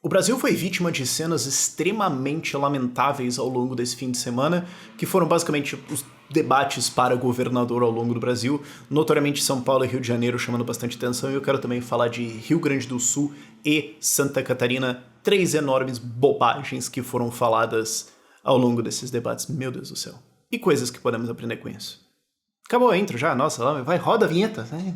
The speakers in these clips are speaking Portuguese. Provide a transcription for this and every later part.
O Brasil foi vítima de cenas extremamente lamentáveis ao longo desse fim de semana, que foram basicamente os debates para governador ao longo do Brasil, notoriamente São Paulo e Rio de Janeiro chamando bastante atenção, e eu quero também falar de Rio Grande do Sul e Santa Catarina, três enormes bobagens que foram faladas ao longo desses debates, meu Deus do céu. E coisas que podemos aprender com isso. Acabou a intro já, nossa, vai, roda a vinheta, né?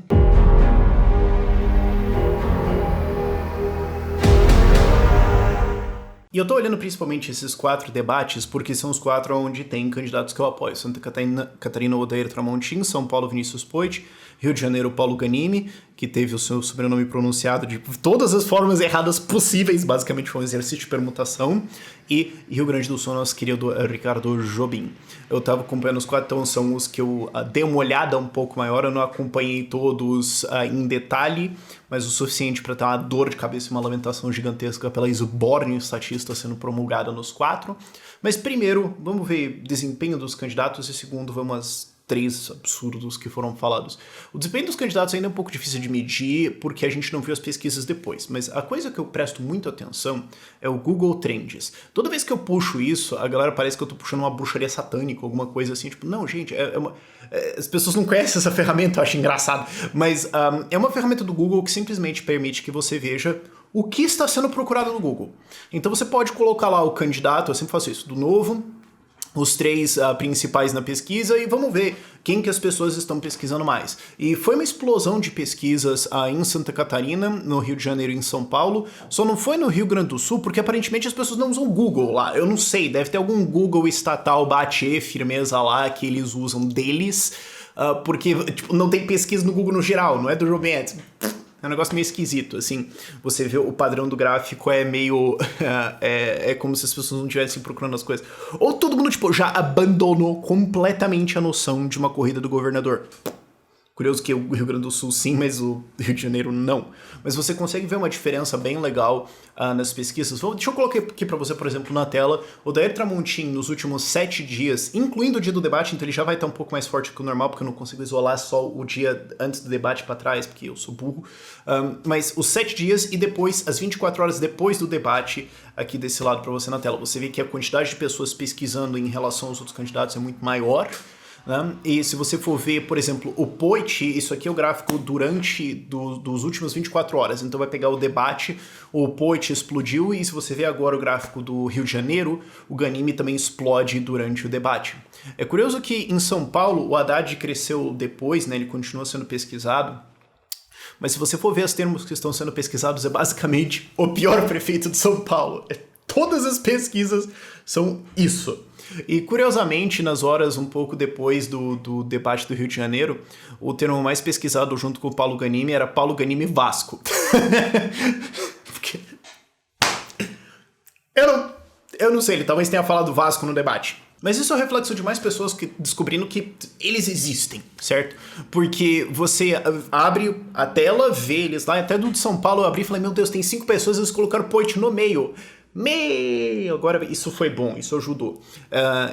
E eu tô olhando principalmente esses 4 debates porque são os 4 onde tem candidatos que eu apoio. Santa Catarina, Odair Tramontim, São Paulo, Vinícius Poit, Rio de Janeiro, Paulo Ganimi, que teve o seu sobrenome pronunciado de todas as formas erradas possíveis, basicamente foi um exercício de permutação, e Rio Grande do Sul, nosso querido Ricardo Jobim. Eu tava acompanhando os 4, então são os que eu dei uma olhada um pouco maior, eu não acompanhei todos em detalhe, mas o suficiente para ter uma dor de cabeça e uma lamentação gigantesca pela esbórnia estatista sendo promulgada nos 4. Mas primeiro, vamos ver desempenho dos candidatos e segundo, vamos às 3 absurdos que foram falados. O desempenho dos candidatos ainda é um pouco difícil de medir porque a gente não viu as pesquisas depois, mas a coisa que eu presto muito atenção é o Google Trends. Toda vez que eu puxo isso, a galera parece que eu tô puxando uma bruxaria satânica, alguma coisa assim, tipo, não, gente, as pessoas não conhecem essa ferramenta, eu acho engraçado, mas é uma ferramenta do Google que simplesmente permite que você veja o que está sendo procurado no Google. Então você pode colocar lá o candidato, eu sempre faço isso, do novo, os 3 principais na pesquisa e vamos ver quem que as pessoas estão pesquisando mais. E foi uma explosão de pesquisas em Santa Catarina, no Rio de Janeiro e em São Paulo, só não foi no Rio Grande do Sul porque aparentemente as pessoas não usam o Google lá. Eu não sei, deve ter algum Google estatal bate firmeza lá que eles usam deles, porque tipo, não tem pesquisa no Google no geral, não é do Jovem Edson. É um negócio meio esquisito, assim, você vê o padrão do gráfico é meio, é como se as pessoas não estivessem procurando as coisas. Ou todo mundo, tipo, já abandonou completamente a noção de uma corrida do governador. Curioso que o Rio Grande do Sul sim, mas o Rio de Janeiro não. Mas você consegue ver uma diferença bem legal nas pesquisas. Deixa eu colocar aqui pra você, por exemplo, na tela, o Odair Tramontim nos últimos 7 dias, incluindo o dia do debate, então ele já vai estar um pouco mais forte que o normal, porque eu não consigo isolar só o dia antes do debate pra trás, porque eu sou burro. Mas os 7 dias e depois, as 24 horas depois do debate, aqui desse lado pra você na tela, você vê que a quantidade de pessoas pesquisando em relação aos outros candidatos é muito maior. Né? E se você for ver, por exemplo, o Poit, isso aqui é o gráfico durante dos últimos 24 horas, então vai pegar o debate, o Poit explodiu, e se você ver agora o gráfico do Rio de Janeiro, o Ganimi também explode durante o debate. É curioso que em São Paulo o Haddad cresceu depois, né? Ele continua sendo pesquisado, mas se você for ver os termos que estão sendo pesquisados, é basicamente o pior prefeito de São Paulo. Todas as pesquisas são isso. E curiosamente, nas horas um pouco depois do debate do Rio de Janeiro, o termo mais pesquisado junto com o Paulo Ganimi era Paulo Ganimi Vasco. Porque... Eu não sei, ele talvez tenha falado Vasco no debate. Mas isso é um reflexo de mais pessoas descobrindo que eles existem, certo? Porque você abre a tela, vê eles lá, até do de São Paulo eu abri e falei, meu Deus, tem 5 pessoas, eles colocaram Poit no meio. Agora isso foi bom, isso ajudou.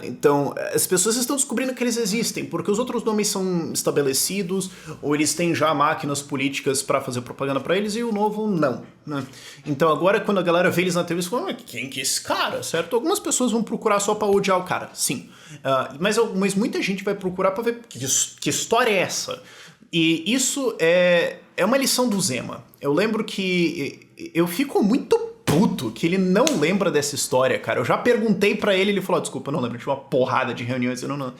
Então, as pessoas estão descobrindo que eles existem, porque os outros nomes são estabelecidos, ou eles têm já máquinas políticas para fazer propaganda para eles, e o novo não, né? Então agora quando a galera vê eles na TV, eles falam, quem que é esse cara, certo? Algumas pessoas vão procurar só pra odiar o cara, sim. Mas muita gente vai procurar pra ver que história é essa. E isso é uma lição do Zema. Eu lembro que eu fico muito puto que ele não lembra dessa história, cara. Eu já perguntei pra ele, ele falou, desculpa, eu não lembro, tinha uma porrada de reuniões, eu não...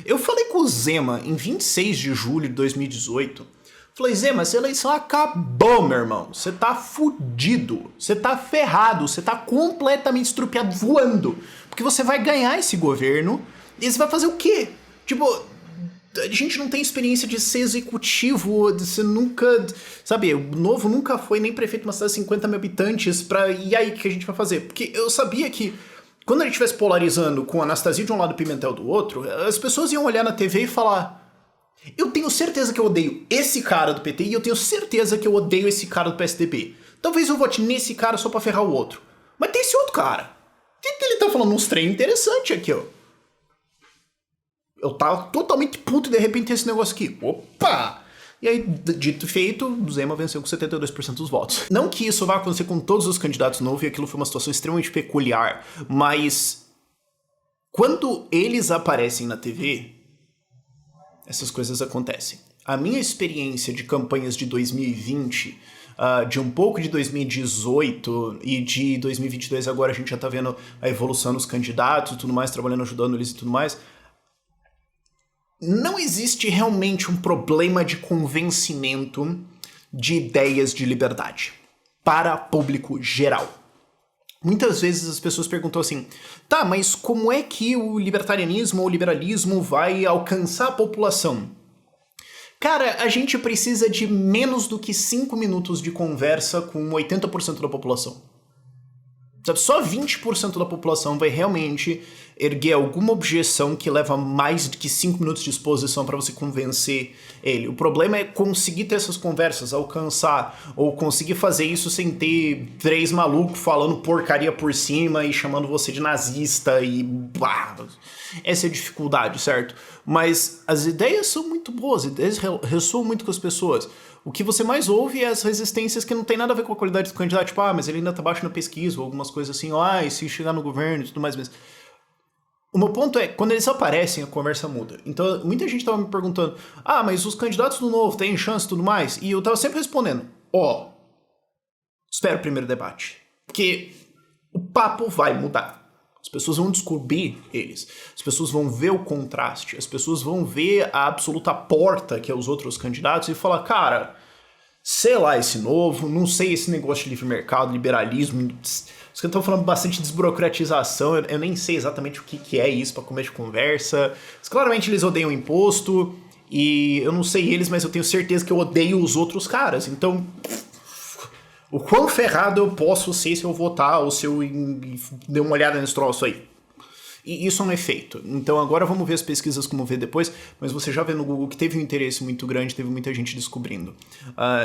Eu falei com o Zema em 26 de julho de 2018, falei, Zema, essa eleição acabou, meu irmão, você tá fudido, você tá ferrado, você tá completamente estrupiado, voando, porque você vai ganhar esse governo e você vai fazer o quê? Tipo... A gente não tem experiência de ser executivo, de ser nunca... Sabe, o Novo nunca foi nem prefeito de uma cidade de 50 mil habitantes e aí, o que a gente vai fazer? Porque eu sabia que quando a gente estivesse polarizando com a Anastasia de um lado e Pimentel do outro, as pessoas iam olhar na TV e falar, eu tenho certeza que eu odeio esse cara do PT e eu tenho certeza que eu odeio esse cara do PSDB. Talvez eu vote nesse cara só pra ferrar o outro. Mas tem esse outro cara. Ele tá falando uns trem interessante aqui, ó. Eu tava totalmente puto e de repente tem esse negócio aqui. Opa! E aí, dito e feito, o Zema venceu com 72% dos votos. Não que isso vá acontecer com todos os candidatos novos, e aquilo foi uma situação extremamente peculiar, mas quando eles aparecem na TV, essas coisas acontecem. A minha experiência de campanhas de 2020, de um pouco de 2018 e de 2022, agora a gente já tá vendo a evolução dos candidatos e tudo mais, trabalhando, ajudando eles e tudo mais. Não existe realmente um problema de convencimento de ideias de liberdade para público geral. Muitas vezes as pessoas perguntam assim, tá, mas como é que o libertarianismo ou o liberalismo vai alcançar a população? Cara, a gente precisa de menos do que 5 minutos de conversa com 80% da população. Sabe, só 20% da população vai realmente erguer alguma objeção que leva mais do que 5 minutos de exposição para você convencer ele. O problema é conseguir ter essas conversas, alcançar, ou conseguir fazer isso sem ter 3 malucos falando porcaria por cima e chamando você de nazista e... Essa é a dificuldade, certo? Mas as ideias são muito boas, as ideias ressoam muito com as pessoas. O que você mais ouve é as resistências que não tem nada a ver com a qualidade do candidato, tipo, mas ele ainda tá baixo na pesquisa, ou algumas coisas assim, e se chegar no governo e tudo mais mesmo. O meu ponto é, quando eles aparecem, a conversa muda. Então, muita gente tava me perguntando, mas os candidatos do Novo têm chance e tudo mais? E eu tava sempre respondendo, espera o primeiro debate. Porque o papo vai mudar. As pessoas vão descobrir eles. As pessoas vão ver o contraste. As pessoas vão ver a absoluta porta que é os outros candidatos e falar, cara, sei lá esse Novo, não sei esse negócio de livre mercado, liberalismo. Os que estão falando bastante de desburocratização, eu nem sei exatamente o que é isso para começo de conversa. Mas, claramente eles odeiam imposto e eu não sei eles, mas eu tenho certeza que eu odeio os outros caras. Então... o quão ferrado eu posso ser se eu votar ou se eu der uma olhada nesse troço aí. E isso é um efeito. Então agora vamos ver as pesquisas como ver depois, mas você já vê no Google que teve um interesse muito grande, teve muita gente descobrindo.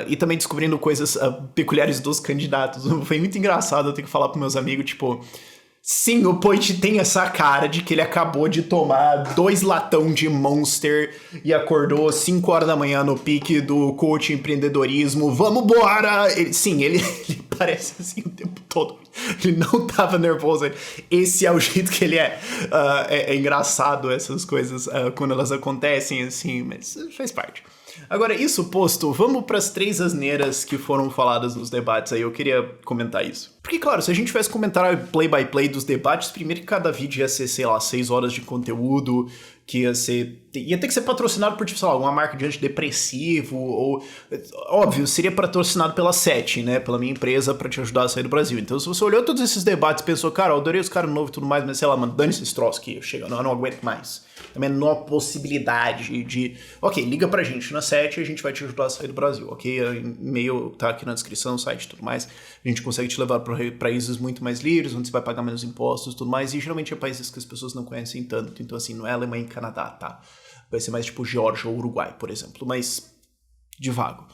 E também descobrindo coisas peculiares dos candidatos. Foi muito engraçado eu ter que falar pros meus amigos, tipo... sim, o Poit tem essa cara de que ele acabou de tomar 2 latão de Monster e acordou 5 horas da manhã no pique do coach empreendedorismo. Vamos embora! Ele parece assim o tempo todo. Ele não tava nervoso. Esse é o jeito que ele é. É engraçado essas coisas quando elas acontecem assim, mas faz parte. Agora, isso posto, vamos para as 3 asneiras que foram faladas nos debates aí, eu queria comentar isso. Porque, claro, se a gente tivesse comentário play-by-play dos debates, primeiro que cada vídeo ia ser, sei lá, 6 horas de conteúdo, que ia ter que ser patrocinado por, tipo, sei lá, alguma marca de antidepressivo, ou, óbvio, seria patrocinado pela SET, né, pela minha empresa, pra te ajudar a sair do Brasil. Então, se você olhou todos esses debates e pensou, cara, eu adorei os caras novos e tudo mais, mas sei lá, mano, dane esses troços que eu não aguento mais. A menor possibilidade de... ok, liga pra gente na SET e a gente vai te ajudar a sair do Brasil, ok? O e-mail tá aqui na descrição, site e tudo mais. A gente consegue te levar para países muito mais livres, onde você vai pagar menos impostos e tudo mais. E geralmente é países que as pessoas não conhecem tanto. Então, assim, não é Alemanha e Canadá, tá? Vai ser mais tipo Geórgia ou Uruguai, por exemplo. Mas, de vago.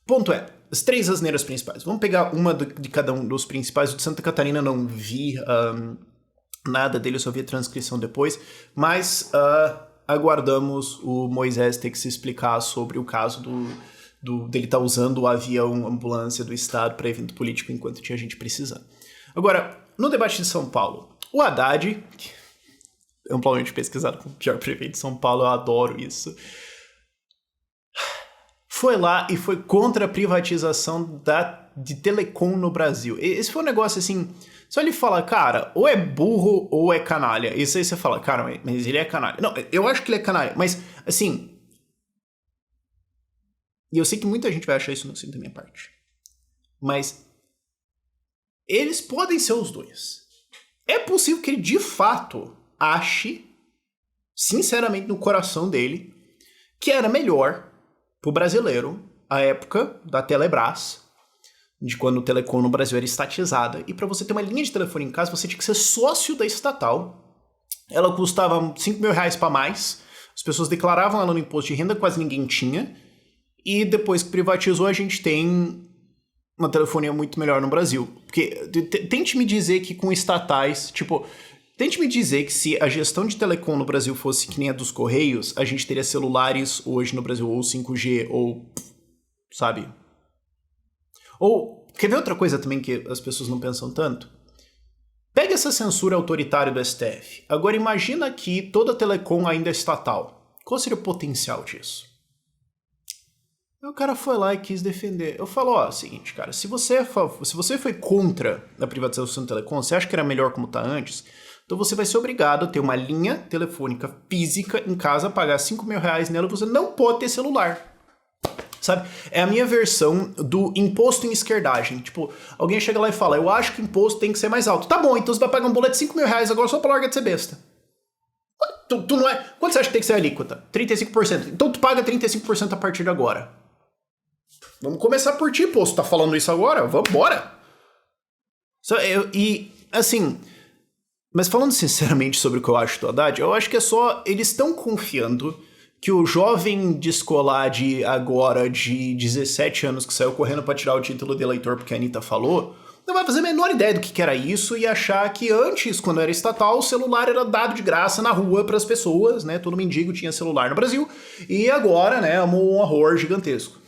Ponto é, as 3 asneiras principais. Vamos pegar uma de cada um dos principais. O de Santa Catarina não vi... nada dele, eu só vi a transcrição depois, mas aguardamos o Moisés ter que se explicar sobre o caso dele estar usando o avião ambulância do Estado para evento político enquanto tinha gente precisando. Agora, no debate de São Paulo, o Haddad, que é amplamente pesquisado como o pior prefeito de São Paulo, eu adoro isso, foi lá e foi contra a privatização de telecom no Brasil. Esse foi um negócio assim... só ele fala, cara, ou é burro ou é canalha. Isso aí você fala, cara, mas ele é canalha. Não, eu acho que ele é canalha, mas, assim... e eu sei que muita gente vai achar isso assim da minha parte. Mas... eles podem ser os dois. É possível que ele, de fato, ache, sinceramente, no coração dele, que era melhor pro brasileiro, a época da Telebrás, de quando o telecom no Brasil era estatizada, e para você ter uma linha de telefone em casa, você tinha que ser sócio da estatal. Ela custava R$5.000 para mais, as pessoas declaravam ela no imposto de renda, quase ninguém tinha, e depois que privatizou, a gente tem uma telefonia muito melhor no Brasil. Porque tente me dizer que com estatais, tente me dizer que se a gestão de telecom no Brasil fosse que nem a dos Correios, a gente teria celulares hoje no Brasil, ou 5G, ou sabe? Ou, quer ver outra coisa também que as pessoas não pensam tanto? Pega essa censura autoritária do STF. Agora imagina que toda a Telecom ainda é estatal. Qual seria o potencial disso? O cara foi lá e quis defender. Eu falo, ó, seguinte, cara, se você foi contra a privatização da Telecom, você acha que era melhor como tá antes? Então você vai ser obrigado a ter uma linha telefônica física em casa, pagar R$5.000 nela e você não pode ter celular. Sabe? É a minha versão do imposto em esquerdagem. Tipo, alguém chega lá e fala, eu acho que o imposto tem que ser mais alto. Tá bom, então você vai pagar um boleto de R$5.000 agora só pra largar de ser besta. Tu não é... Quanto você acha que tem que ser a alíquota? 35%. Então tu paga 35% a partir de agora. Vamos começar por ti, pô. Você tá falando isso agora? Vambora. E, assim... Mas falando sinceramente sobre o que eu acho do Haddad, eu acho que é só... Eles estão confiando que o jovem descolar de agora, de 17 anos, que saiu correndo pra tirar o título de eleitor porque a Anitta falou, não vai fazer a menor ideia do que era isso e achar que antes, quando era estatal, o celular era dado de graça na rua pras pessoas, né? Todo mendigo tinha celular no Brasil. E agora, né, é um horror gigantesco.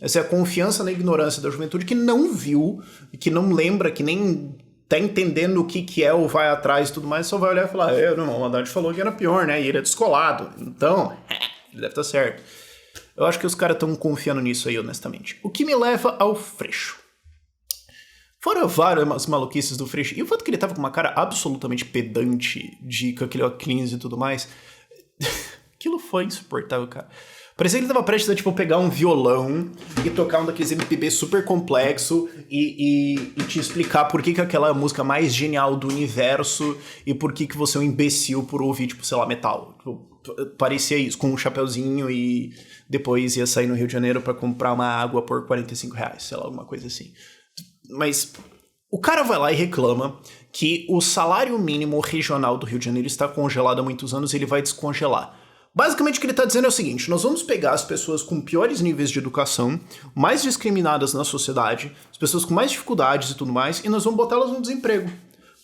Essa é a confiança na ignorância da juventude que não viu, que não lembra, que nem tá entendendo o que é ou vai atrás e tudo mais, só vai olhar e falar, não, o Haddad falou que era pior, né? E ele é descolado. Então, ele deve estar certo. Eu acho que os caras estão confiando nisso aí, honestamente. O que me leva ao Freixo. Fora várias maluquices do Freixo, e o fato que ele tava com uma cara absolutamente pedante, com aquele óculos e tudo mais, aquilo foi insuportável, cara. Parecia que ele tava prestes a, tipo, pegar um violão e tocar um daqueles MPB super complexo e te explicar por que aquela é a música mais genial do universo e por que você é um imbecil por ouvir, tipo, sei lá, metal. Tipo, parecia isso, com um chapeuzinho e depois ia sair no Rio de Janeiro pra comprar uma água por R$45, sei lá, alguma coisa assim. Mas o cara vai lá e reclama que o salário mínimo regional do Rio de Janeiro está congelado há muitos anos e ele vai descongelar. Basicamente o que ele está dizendo é o seguinte, nós vamos pegar as pessoas com piores níveis de educação, mais discriminadas na sociedade, as pessoas com mais dificuldades e tudo mais, e nós vamos botá-las no desemprego.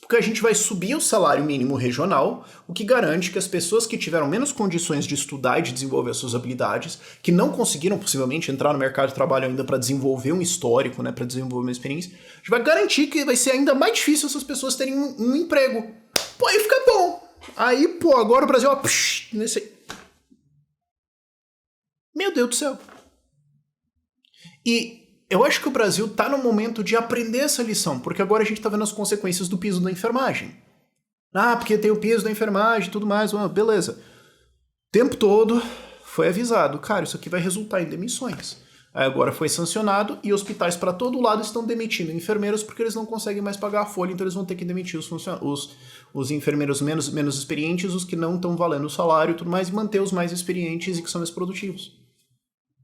Porque a gente vai subir o salário mínimo regional, o que garante que as pessoas que tiveram menos condições de estudar e de desenvolver as suas habilidades, que não conseguiram possivelmente entrar no mercado de trabalho ainda para desenvolver um histórico, né, para desenvolver uma experiência, a gente vai garantir que vai ser ainda mais difícil essas pessoas terem um emprego. Pô, aí fica bom. Aí, pô, agora o Brasil, ó, nesse... Meu Deus do céu. E eu acho que o Brasil tá no momento de aprender essa lição, porque agora a gente tá vendo as consequências do piso da enfermagem. Ah, porque tem o piso da enfermagem e tudo mais, beleza. O tempo todo foi avisado, cara, isso aqui vai resultar em demissões. Aí agora foi sancionado e hospitais para todo lado estão demitindo enfermeiros porque eles não conseguem mais pagar a folha, então eles vão ter que demitir os enfermeiros menos experientes, os que não estão valendo o salário e tudo mais, e manter os mais experientes e que são mais produtivos.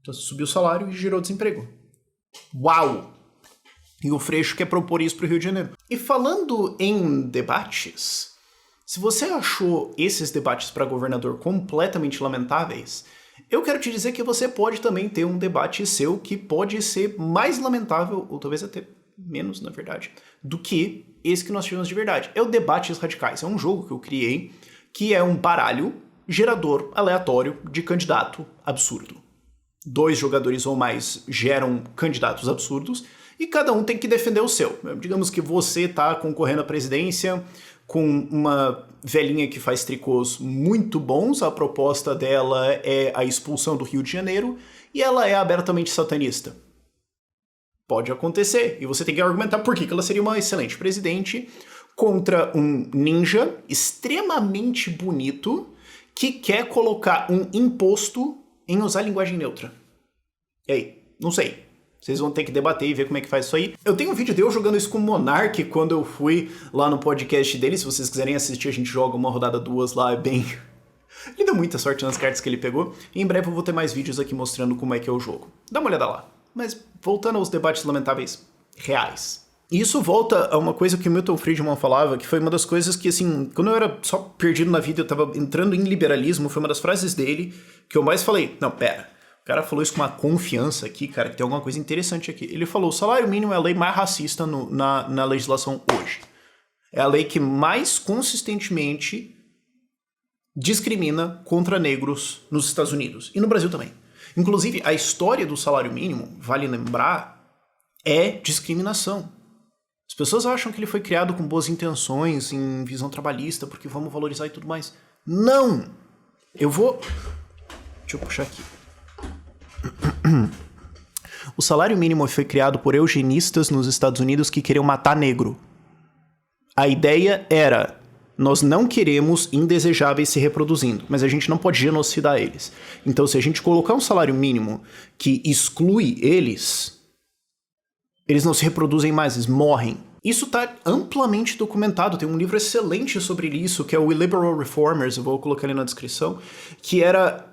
Então subiu o salário e gerou desemprego. Uau! E o Freixo quer propor isso para o Rio de Janeiro. E falando em debates, se você achou esses debates para governador completamente lamentáveis, eu quero te dizer que você pode também ter um debate seu que pode ser mais lamentável, ou talvez até menos, na verdade, do que esse que nós tivemos de verdade. É o Debates Radicais. É um jogo que eu criei, que é um baralho gerador aleatório de candidato absurdo. 2 jogadores ou mais geram candidatos absurdos e cada um tem que defender o seu. Digamos que você tá concorrendo à presidência com uma velhinha que faz tricôs muito bons, a proposta dela é a expulsão do Rio de Janeiro e ela é abertamente satanista. Pode acontecer, e você tem que argumentar por que ela seria uma excelente presidente contra um ninja extremamente bonito que quer colocar um imposto em usar linguagem neutra. E aí? Não sei. Vocês vão ter que debater e ver como é que faz isso aí. Eu tenho um vídeo de eu jogando isso com o Monark quando eu fui lá no podcast dele. Se vocês quiserem assistir, a gente joga uma rodada 2 lá, é bem... Ele deu muita sorte nas cartas que ele pegou. E em breve eu vou ter mais vídeos aqui mostrando como é que é o jogo. Dá uma olhada lá. Mas voltando aos debates lamentáveis reais. E isso volta a uma coisa que o Milton Friedman falava, que foi uma das coisas que, assim, quando eu era só perdido na vida, eu tava entrando em liberalismo, foi uma das frases dele que eu mais falei, não, pera, o cara falou isso com uma confiança aqui, cara, que tem alguma coisa interessante aqui. Ele falou, o salário mínimo é a lei mais racista na legislação hoje. É a lei que mais consistentemente discrimina contra negros nos Estados Unidos. E no Brasil também. Inclusive, a história do salário mínimo, vale lembrar, é discriminação. As pessoas acham que ele foi criado com boas intenções, em visão trabalhista, porque vamos valorizar e tudo mais. Não! Deixa eu puxar aqui. O salário mínimo foi criado por eugenistas nos Estados Unidos que queriam matar negro. A ideia era: nós não queremos indesejáveis se reproduzindo, mas a gente não pode genocidar eles. Então, se a gente colocar um salário mínimo que exclui eles, eles não se reproduzem mais, eles morrem. Isso está amplamente documentado, tem um livro excelente sobre isso, que é o Illiberal Reformers, eu vou colocar ali na descrição, que era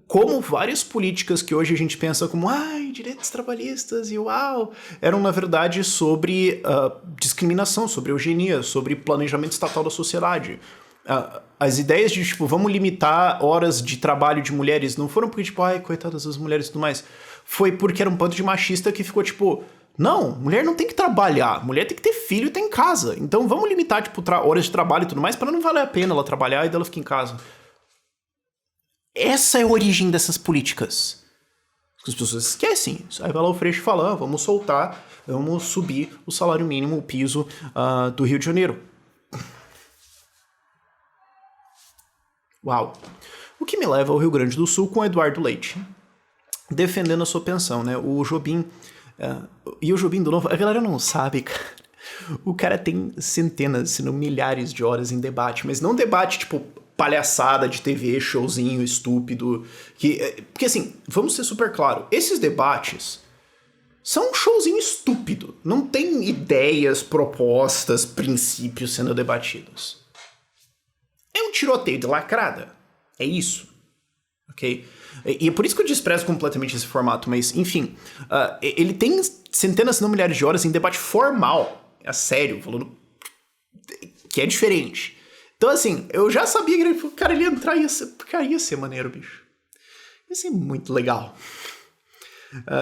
como várias políticas que hoje a gente pensa como direitos trabalhistas e uau, eram na verdade sobre discriminação, sobre eugenia, sobre planejamento estatal da sociedade. As ideias de, vamos limitar horas de trabalho de mulheres não foram porque, coitadas das mulheres e tudo mais. Foi porque era um bando de machista que ficou, não, mulher não tem que trabalhar, mulher tem que ter filho e ter em casa. Então vamos limitar, horas de trabalho e tudo mais para não valer a pena ela trabalhar e dela ficar em casa. Essa é a origem dessas políticas. As pessoas esquecem. Aí vai lá o Freixo falar, vamos subir o salário mínimo, o piso do Rio de Janeiro. Uau. O que me leva ao Rio Grande do Sul com o Eduardo Leite, defendendo a sua pensão, né? O Jobim... e o Jobim do Novo, a galera não sabe, cara. O cara tem centenas, se não milhares de horas em debate, mas não debate, palhaçada de TV, showzinho estúpido. Porque assim, vamos ser super claro, esses debates são um showzinho estúpido. Não tem ideias, propostas, princípios sendo debatidos. É um tiroteio de lacrada. É isso. Ok? E é por isso que eu desprezo completamente esse formato, mas, enfim, ele tem centenas, se não milhares de horas em debate formal, a sério, falando que é diferente. Então, assim, eu já sabia que o cara ia entrar e ia ser maneiro, bicho. Ia ser muito legal.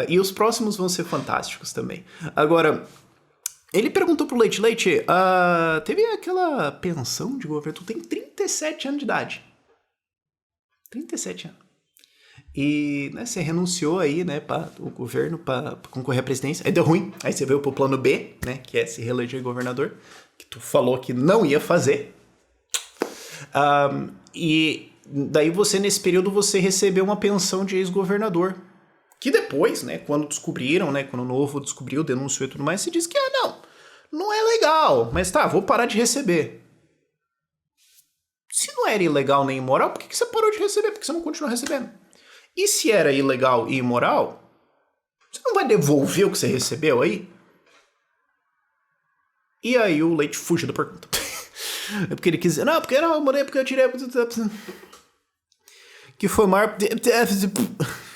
E os próximos vão ser fantásticos também. Agora, ele perguntou pro Leite, teve aquela pensão de governo, tu tem 37 anos de idade. 37 anos. E você renunciou aí, né, para o governo, para concorrer à presidência. Aí deu ruim. Aí você veio pro plano B, né, que é se reeleger governador, que tu falou que não ia fazer. E daí você, nesse período, você recebeu uma pensão de ex-governador. Que depois, né, quando descobriram, né, quando o Novo descobriu, denunciou e tudo mais, se disse que, não é legal, mas vou parar de receber. Se não era ilegal nem imoral, por que você parou de receber? Por que você não continua recebendo? E se era ilegal e imoral, você não vai devolver o que você recebeu aí? E aí o Leite fugiu da pergunta. É porque ele quis dizer, eu morei porque eu tirei... Que foi maior...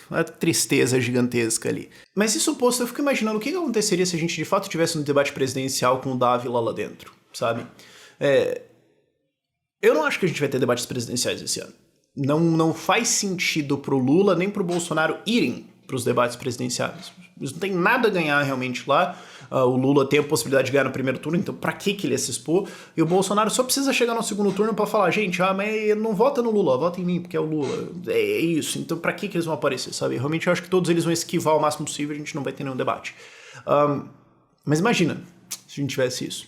Uma tristeza gigantesca ali. Mas isso posto, eu fico imaginando o que aconteceria se a gente de fato tivesse um debate presidencial com o Dávila lá dentro, sabe? Eu não acho que a gente vai ter debates presidenciais esse ano. Não faz sentido pro Lula nem pro Bolsonaro irem pros debates presidenciais. Eles não tem nada a ganhar realmente lá. O Lula tem a possibilidade de ganhar no primeiro turno, então pra que ele ia se expor? E o Bolsonaro só precisa chegar no segundo turno pra falar, gente, mas não vota no Lula, vota em mim, porque é o Lula. É isso, então pra que eles vão aparecer, sabe? Realmente eu acho que todos eles vão esquivar o máximo possível, a gente não vai ter nenhum debate. Mas imagina se a gente tivesse isso.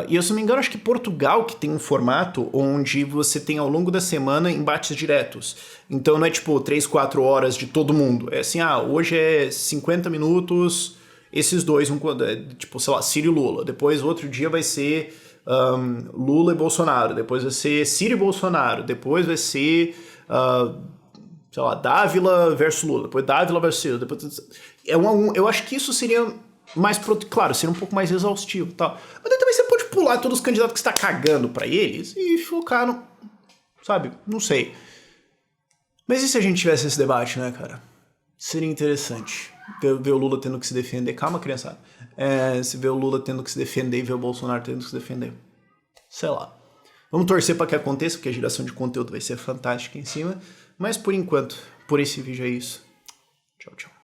E eu, se não me engano, acho que Portugal que tem um formato onde você tem ao longo da semana embates diretos. Então não é 3, 4 horas de todo mundo. É assim, hoje é 50 minutos, esses dois, sei lá, Ciro e Lula. Depois outro dia vai ser Lula e Bolsonaro. Depois vai ser Ciro e Bolsonaro. Depois vai ser, sei lá, Dávila versus Lula. Depois Dávila versus Ciro. Depois... eu acho que isso seria... claro, seria um pouco mais exaustivo e tal. Mas daí também você pode pular todos os candidatos que você tá cagando pra eles e focar no... Sabe? Não sei. Mas e se a gente tivesse esse debate, né, cara? Seria interessante. Ver o Lula tendo que se defender. Calma, criançada. Se ver o Lula tendo que se defender e ver o Bolsonaro tendo que se defender. Sei lá. Vamos torcer pra que aconteça, porque a geração de conteúdo vai ser fantástica em cima. Mas por enquanto, por esse vídeo é isso. Tchau, tchau.